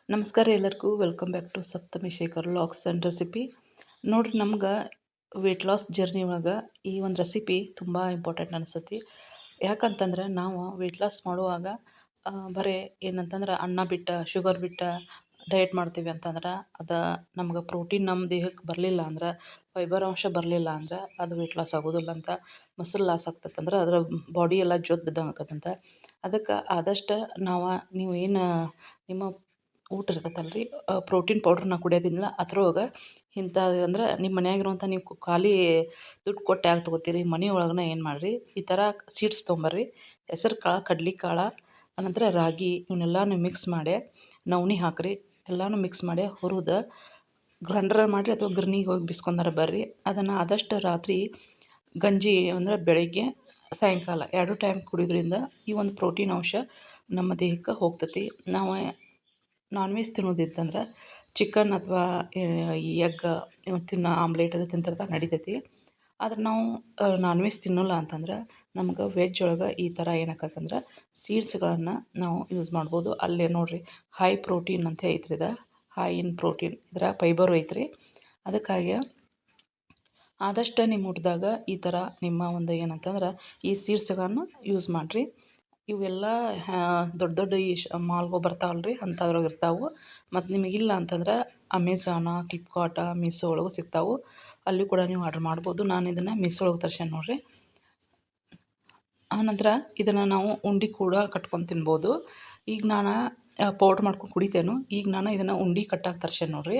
ನಮಸ್ಕಾರ ಎಲ್ಲರಿಗೂ welcome back to Saptami Shekhar vlogs and recipe. ನೋಡಿರಿ, ನಮ್ಗೆ ವೆಯ್ಟ್ ಲಾಸ್ ಜರ್ನಿ ಒಳಗೆ ಈ ಒಂದು ರೆಸಿಪಿ ತುಂಬ ಇಂಪಾರ್ಟೆಂಟ್ ಅನಿಸ್ತೈತಿ. ಯಾಕಂತಂದ್ರೆ ನಾವು ವೆಯ್ಟ್ ಲಾಸ್ ಮಾಡುವಾಗ ಬರೀ ಏನಂತಂದ್ರೆ ಅನ್ನ ಬಿಟ್ಟು ಶುಗರ್ ಬಿಟ್ಟು ಡಯಟ್ ಮಾಡ್ತೀವಿ ಅಂತಂದ್ರೆ ಅದು ನಮ್ಗೆ ಪ್ರೋಟೀನ್ ನಮ್ಮ ದೇಹಕ್ಕೆ ಬರಲಿಲ್ಲ ಅಂದ್ರೆ, ಫೈಬರ್ ಅಂಶ ಬರಲಿಲ್ಲ ಅಂದ್ರೆ ಅದು ವೆಯ್ಟ್ ಲಾಸ್ ಆಗೋದಿಲ್ಲ ಅಂತ. ಮಸಲ್ ಲಾಸ್ ಆಗ್ತೈತಂದ್ರೆ ಅದರ ಬಾಡಿ ಎಲ್ಲ ಜೋತ್ ಬಿದ್ದಂಗೆ ಆಕತ್ತಂತ. ಅದಕ್ಕೆ ಆದಷ್ಟು ನೀವು ಏನು ನಿಮ್ಮ ಊಟ ಇರ್ತೈತಲ್ರಿ, ಪ್ರೋಟೀನ್ ಪೌಡ್ರನ್ನ ಕುಡಿಯೋದಿಲ್ಲ ಅದ್ರೊಳಗೆ ಇಂಥದ್ದು ಅಂದ್ರೆ ನಿಮ್ಮ ಮನ್ಯಾಗಿರುವಂಥ ನೀವು ಖಾಲಿ ದುಡ್ಡು ಕೊಟ್ಟು ಯಾಕೆ ತೊಗೋತೀರಿ, ಮನೆ ಒಳಗನೆ ಏನು ಮಾಡಿರಿ, ಈ ಥರ ಸೀಡ್ಸ್ ತೊಗೊಂಬರ್ರಿ. ಹೆಸರು ಕಾಳು, ಕಡ್ಲೆ ಕಾಳು, ಅನಂತರ ರಾಗಿ, ಇವನ್ನೆಲ್ಲನೂ ಮಿಕ್ಸ್ ಮಾಡಿ ನವಣೆ ಹಾಕಿರಿ. ಎಲ್ಲನೂ ಮಿಕ್ಸ್ ಮಾಡಿ ಹುರಿದು ಗ್ರೈಂಡರ್ ಮಾಡಿರಿ ಅಥವಾ ಗಿರ್ನಿಗೆ ಹೋಗಿ ಬಿಸ್ಕೊಂಡಾರ ಬರ್ರಿ. ಅದನ್ನು ಆದಷ್ಟು ರಾತ್ರಿ ಗಂಜಿ ಅಂದರೆ ಬೆಳಗ್ಗೆ ಸಾಯಂಕಾಲ 2 ಟೈಮ್ ಕುಡಿಯೋದ್ರಿಂದ ಈ ಒಂದು ಪ್ರೋಟೀನ್ ಅಂಶ ನಮ್ಮ ದೇಹಕ್ಕೆ ಹೋಗ್ತೈತಿ. ನಾವು ನಾನ್ ವೆಜ್ ತಿನ್ನೋದಿತ್ತಂದ್ರೆ ಚಿಕನ್ ಅಥವಾ ಎಗ್ ಆಮ್ಲೆಟ್ ಅದು ತಿಂತಿರ್ತಾರೆ, ನಡಿತೈತಿ. ಆದ್ರೆ ನಾವು ನಾನ್ ವೆಜ್ ತಿನ್ನೋಲ್ಲ ಅಂತಂದ್ರೆ ನಮ್ಗೆ ವೆಜ್ ಒಳಗೆ ಈ ಥರ ಏನಾಕತ್ತಂದ್ರೆ ಸೀಡ್ಸ್ಗಳನ್ನು ನಾವು ಯೂಸ್ ಮಾಡ್ಬೋದು. ಅಲ್ಲೇ ನೋಡಿರಿ, ಹೈ ಪ್ರೋಟೀನ್ ಅಂತ ಐತ್ರಿ, ಇದು ಹೈ ಇನ್ ಪ್ರೋಟೀನ್, ಇದರ ಫೈಬರು ಐತ್ರಿ. ಅದಕ್ಕಾಗಿ ಆದಷ್ಟು ನಿಮ್ಮ ಊಟದಾಗ ಈ ಥರ ನಿಮ್ಮ ಒಂದು ಏನಂತಂದ್ರೆ ಈ ಸೀಡ್ಸ್ಗಳನ್ನು ಯೂಸ್ ಮಾಡಿರಿ. ಇವೆಲ್ಲ ದೊಡ್ಡ ದೊಡ್ಡ ಈ ಮಾಲ್ಗಳು ಬರ್ತಾವಲ್ರಿ, ಅಂಥದ್ರಾಗ ಇರ್ತಾವೆ. ಮತ್ತು ನಿಮಗಿಲ್ಲ ಅಂತಂದ್ರೆ ಅಮೆಝಾನ, ಫ್ಲಿಪ್ಕಾರ್ಟ, ಮೀಶೋ ಒಳಗೂ ಸಿಗ್ತಾವೆ. ಅಲ್ಲಿ ಕೂಡ ನೀವು ಆರ್ಡ್ರ್ ಮಾಡ್ಬೋದು. ನಾನು ಇದನ್ನು ಮೀಶೋ ಒಳಗೆ ತರ್ಸೇನೆ ನೋಡಿರಿ. ಆನಂತರ ಇದನ್ನು ನಾವು ಉಂಡೆ ಕೂಡ ಕಟ್ಕೊಂಡು ತಿನ್ಬೋದು. ಈಗ ನಾನು ಪೌಡ್ರ್ ಮಾಡ್ಕೊಂಡು ಕುಡಿತೇನು. ಈಗ ನಾನು ಇದನ್ನು ಉಂಡೆ ಕಟ್ಟಾಗಿ ತರ್ಸೇನೆ ನೋಡಿರಿ.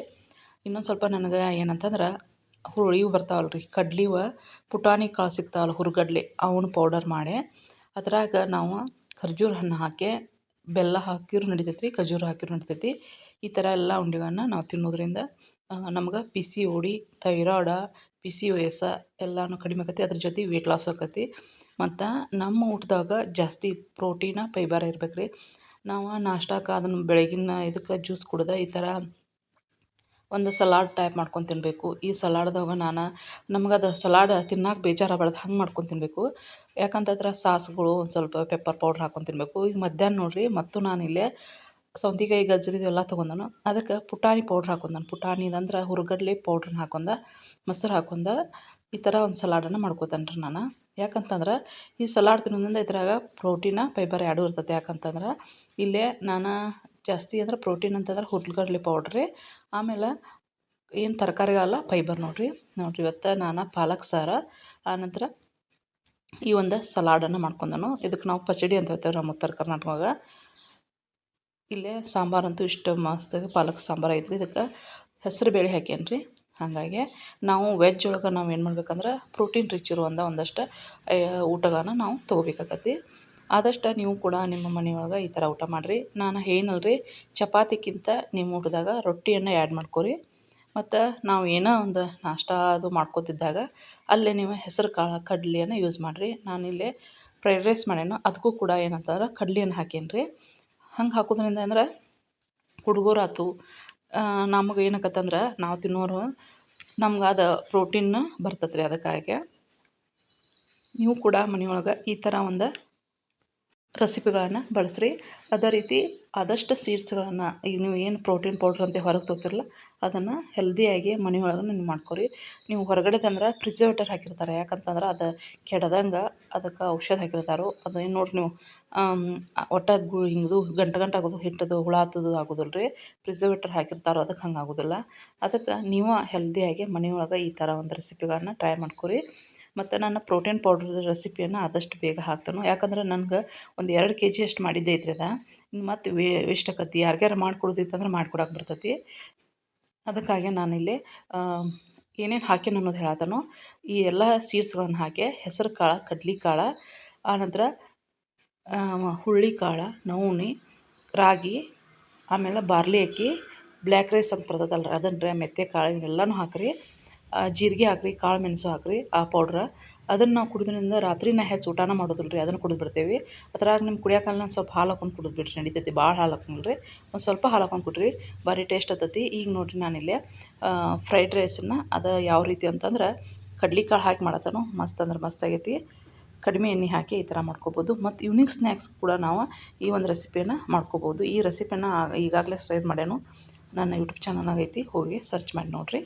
ಇನ್ನೊಂದು ಸ್ವಲ್ಪ ನನಗೆ ಏನಂತಂದ್ರೆ ಇವು ಬರ್ತಾವಲ್ರಿ, ಕಡ್ಲಿವ ಪುಟಾಣಿ ಕಾಳು ಸಿಗ್ತಾವಲ್ಲ, ಹುರುಗಡ್ಲೆ, ಅವನ್ನ ಪೌಡರ್ ಮಾಡಿ ಅದ್ರಾಗ ನಾವು ಖರ್ಜೂರ ಹಣ್ಣು ಹಾಕಿ ಬೆಲ್ಲ ಹಾಕಿರೂ ನಡಿತೈತಿ, ಖರ್ಜೂರ ಹಾಕಿರೂ ನಡಿತೈತಿ. ಈ ಥರ ಎಲ್ಲ ಉಂಡೆಗಳನ್ನ ನಾವು ತಿನ್ನೋದ್ರಿಂದ ನಮ್ಗೆ PCOD, ಥೈರಾಯ್ಡ, PCOS ಎಲ್ಲನೂ ಕಡಿಮೆ ಆಕತಿ. ಅದ್ರ ಜೊತೆ ವೆಯ್ಟ್ ಲಾಸ್ ಆಕತಿ. ಮತ್ತು ನಮ್ಮ ಊಟದಾಗ ಜಾಸ್ತಿ ಪ್ರೋಟೀನ ಫೈಬರ್ ಇರ್ಬೇಕು ರೀ. ನಾವು ನಾಷ್ಟಕ್ಕೆ ಅದನ್ನು ಬೆಳಗಿನ ಇದಕ್ಕೆ ಜ್ಯೂಸ್ ಕುಡ್ದು ಈ ಥರ ಒಂದು ಸಲಾಡ್ ಟೈಪ್ ಮಾಡ್ಕೊಂಡು ತಿನ್ನಬೇಕು. ಈ ಸಲಾಡ್ದಾಗ ನಮ್ಗೆ ಅದು ಸಲಾಡ್ ತಿನ್ನಕ್ಕೆ ಬೇಜಾರಾಗಬಾರ್ದು, ಹಂಗೆ ಮಾಡ್ಕೊಂಡು ತಿನ್ನಬೇಕು. ಯಾಕಂತಂದ್ರೆ ಸಾಸ್ಗಳು ಒಂದು ಸ್ವಲ್ಪ ಪೆಪ್ಪರ್ ಪೌಡ್ರ್ ಹಾಕ್ಕೊಂಡು ತಿನ್ನಬೇಕು. ಈಗ ಮಧ್ಯಾಹ್ನ ನೋಡಿರಿ, ಮತ್ತು ನಾನಿಲ್ಲೇ ಸೌತೆಕಾಯಿ ಗಜ್ಜರಿ ಎಲ್ಲ ತೊಗೊಂಡನು. ಅದಕ್ಕೆ ಪುಟಾಣಿ ಪೌಡ್ರ್ ಹಾಕೊಂಡನು. ಪುಟಾಣಿದಂದ್ರೆ ಹುರುಗಡ್ಲೆ ಪೌಡ್ರನ್ನ ಹಾಕೊಂಡ ಮೊಸರು ಹಾಕೊಂಡ ಈ ಥರ ಒಂದು ಸಲಾಡನ್ನು ಮಾಡ್ಕೊತಾನೆ ರೀ ನಾನು. ಯಾಕಂತಂದ್ರೆ ಈ ಸಲಾಡ್ ತಿನ್ನೋದ್ರಿಂದ ಇದ್ರಾಗ ಪ್ರೋಟೀನ ಫೈಬರ್ ಎರಡೂ ಇರ್ತೈತೆ. ಯಾಕಂತಂದ್ರೆ ಇಲ್ಲೇ ನಾನು ಜಾಸ್ತಿ ಅಂದ್ರೆ ಪ್ರೋಟೀನ್ ಅಂತಂದ್ರೆ ಹುರುಗಡ್ಲೆ ಪೌಡ್ರಿ, ಆಮೇಲೆ ಏನು ತರಕಾರಿಗಲ್ಲ ಫೈಬರ್ ನೋಡಿರಿ. ಇವತ್ತು ನಾನು ಪಾಲಕ್ ಸಾರು, ಆನಂತರ ಈ ಒಂದು ಸಲಾಡನ್ನು ಮಾಡ್ಕೊಂಡನು. ಇದಕ್ಕೆ ನಾವು ಪಚಡಿ ಅಂತ ಹೇಳ್ತೇವೆ ನಮ್ಮ ಉತ್ತರ ಕರ್ನಾಟಕದಾಗ. ಇಲ್ಲೇ ಸಾಂಬಾರಂತೂ ಇಷ್ಟು ಮಸ್ತ್ ಪಾಲಕ್ ಸಾಂಬಾರು ಐತ್ರಿ. ಇದಕ್ಕೆ ಹೆಸರು ಬೇಳೆ ಹಾಕೇನಿ ರೀ. ಹಾಗಾಗಿ ನಾವು ವೆಜ್ ಒಳಗೆ ನಾವು ಏನು ಮಾಡ್ಬೇಕಂದ್ರೆ ಪ್ರೋಟೀನ್ ರಿಚ್ ಇರುವಂಥ ಒಂದಷ್ಟು ಊಟಗಳನ್ನ ನಾವು ತೊಗೋಬೇಕಾಗತ್ತೆ. ಆದಷ್ಟು ನೀವು ಕೂಡ ನಿಮ್ಮ ಮನೆಯೊಳಗೆ ಈ ಥರ ಊಟ ಮಾಡಿರಿ. ನಾನು ಏನಲ್ರಿ, ಚಪಾತಿಗಿಂತ ನಿಮ್ಮ ಊಟದಾಗ ರೊಟ್ಟಿಯನ್ನು ಆ್ಯಡ್ ಮಾಡ್ಕೊರಿ. ಮತ್ತು ನಾವು ಏನೋ ಒಂದು ನಾಷ್ಟ ಅದು ಮಾಡ್ಕೊತಿದ್ದಾಗ ಅಲ್ಲೇ ನೀವು ಹೆಸರು ಕಾಳು ಕಡ್ಲೆಯನ್ನು ಯೂಸ್ ಮಾಡಿರಿ. ನಾನಿಲ್ಲೇ ಫ್ರೈಡ್ ರೈಸ್ ಮಾಡ್ಯಾನು, ಅದಕ್ಕೂ ಕೂಡ ಏನಂತಂದ್ರೆ ಕಡ್ಲೆಯನ್ನು ಹಾಕೇನಿ ರೀ. ಹಂಗೆ ಹಾಕೋದ್ರಿಂದ ಅಂದ್ರೆ ಹುಡುಗರಾತು ನಮಗೆ ಏನಾಕತ್ತಂದ್ರೆ ನಾವು ತಿನ್ನೋರು ನಮ್ಗೆ ಅದು ಪ್ರೋಟೀನ್ ಬರ್ತೈತೆ ರೀ. ಅದಕ್ಕಾಗಿ ನೀವು ಕೂಡ ಮನೆಯೊಳಗೆ ಈ ಥರ ಒಂದು ರೆಸಿಪಿಗಳನ್ನು ಬಳಸ್ರಿ. ಅದೇ ರೀತಿ ಆದಷ್ಟು ಸೀಡ್ಸ್ಗಳನ್ನು ಈಗ ನೀವು ಏನು ಪ್ರೋಟೀನ್ ಪೌಡ್ರ್ ಅಂತ ಹೊರಗೆ ತೊಗೊತಿರಲ್ಲ, ಅದನ್ನು ಹೆಲ್ದಿಯಾಗಿ ಮನೆಯೊಳಗೆ ನೀವು ಮಾಡ್ಕೊರಿ. ನೀವು ಹೊರಗಡೆ ತಂದ್ರೆ ಪ್ರಿಸರ್ವೇಟಿವ್ ಹಾಕಿರ್ತಾರೆ. ಯಾಕಂತಂದ್ರೆ ಅದು ಕೆಡದಂಗೆ ಅದಕ್ಕೆ ಔಷಧ ಹಾಕಿರ್ತಾರೋ. ಅದು ಏನು ನೋಡಿರಿ ನೀವು ಒಟ್ಟು ಹಿಂಗೆ ಗಂಟು ಆಗೋದು, ಹಿಟ್ಟದು ಹುಳ ಹತ್ತೋದು ಆಗೋದಿಲ್ಲ ರೀ. ಪ್ರಿಸರ್ವೇಟಿವ್ ಹಾಕಿರ್ತಾರೋ, ಅದಕ್ಕೆ ಹಂಗೆ ಆಗೋದಿಲ್ಲ. ಅದಕ್ಕೆ ನೀವು ಹೆಲ್ದಿಯಾಗಿ ಮನೆಯೊಳಗೆ ಈ ಥರ ಒಂದು ರೆಸಿಪಿಗಳನ್ನ ಟ್ರೈ ಮಾಡ್ಕೊರಿ. ಮತ್ತು ನಾನು ಪ್ರೋಟೀನ್ ಪೌಡ್ರ್ ರೆಸಿಪಿಯನ್ನು ಆದಷ್ಟು ಬೇಗ ಹಾಕ್ತಾನು. ಯಾಕಂದ್ರೆ ನನಗೆ ಒಂದು 2 kg ಅಷ್ಟು ಮಾಡಿದ್ದೆ ಐತ್ರಿ ಅದು. ಮತ್ತು ವೇಸ್ಟ್ ಆಕತಿ. ಯಾರಿಗಾರು ಮಾಡ್ಕೊಡೋದಿತ್ತಂದ್ರೆ ಮಾಡ್ಕೊಡಕ್ಕೆ ಬರ್ತೈತಿ. ಅದಕ್ಕಾಗಿ ನಾನಿಲ್ಲಿ ಏನೇನು ಹಾಕೀನಿ ಅನ್ನೋದು ಹೇಳತ್ತೇನೋ. ಈ ಎಲ್ಲ ಸೀಡ್ಸ್ಗಳನ್ನು ಹಾಕಿ ಹೆಸರು ಕಾಳು, ಕಡ್ಲೆ ಕಾಳು, ಆನಂತರ ಹುರುಳಿ ಕಾಳು, ನವಣೆ, ರಾಗಿ, ಆಮೇಲೆ ಬಾರ್ಲಿ ಅಕ್ಕಿ, ಬ್ಲ್ಯಾಕ್ ರೈಸ್ ಅಂತ ಬರ್ತದಲ್ಲ ರೀ, ಅದನ್ನು ಮೆಂತ್ಯ ಕಾಳು, ಇವನ್ನೆಲ್ಲನೂ ಹಾಕಿರಿ. ಜೀರಿಗೆ ಹಾಕಿರಿ, ಕಾಳು ಮೆಣಸು ಹಾಕಿರಿ, ಆ ಪೌಡ್ರ. ಅದನ್ನು ನಾವು ಕುಡಿದ್ರಿಂದ ರಾತ್ರಿ ಹೆಚ್ಚು ಊಟನ ಮಾಡೋದಿಲ್ಲ ರೀ, ಅದನ್ನು ಕುಡಿದು ಬಿಡ್ತೇವೆ. ಅದ್ರಾಗ ನಿಮ್ಗೆ ಕುಡಿಯೋಕಲ್ಲ ಸ್ವಲ್ಪ ಹಾಲು ಹಾಕೊಂಡು ಕುಡಿದು ಬಿಡ್ರಿ, ನಡಿತೈತಿ. ಭಾಳ ಹಾಲು ಹಾಕೊಂಡ್ರಿ, ಒಂದು ಸ್ವಲ್ಪ ಹಾಲು ಹಾಕೊಂಡು ಕುಡ್ರಿ, ಭಾರಿ ಟೇಸ್ಟ್ ಆತೈತಿ. ಈಗ ನೋಡಿರಿ, ನಾನಿಲ್ಲೇ ಫ್ರೈಡ್ ರೈಸನ್ನು ಅದು ಯಾವ ರೀತಿ ಅಂತಂದ್ರೆ ಕಡ್ಲೆ ಕಾಳು ಹಾಕಿ ಮಾಡತ್ತೇನೋ, ಮಸ್ತ್ ಅಂದ್ರೆ ಮಸ್ತ್ ಆಗೈತಿ. ಕಡಿಮೆ ಎಣ್ಣೆ ಹಾಕಿ ಈ ಥರ ಮಾಡ್ಕೊಬೋದು. ಮತ್ತು ಈವ್ನಿಂಗ್ ಸ್ನ್ಯಾಕ್ಸ್ ಕೂಡ ನಾವು ಈ ಒಂದು ರೆಸಿಪಿಯನ್ನು ಮಾಡ್ಕೊಬೋದು. ಈ ರೆಸಿಪಿಯನ್ನು ಈಗಾಗಲೇ ಶೇರ್ ಮಾಡ್ಯಾನು ನನ್ನ ಯೂಟ್ಯೂಬ್ ಚಾನಲ್ನಾಗ ಐತಿ, ಹೋಗಿ ಸರ್ಚ್ ಮಾಡಿ ನೋಡಿರಿ.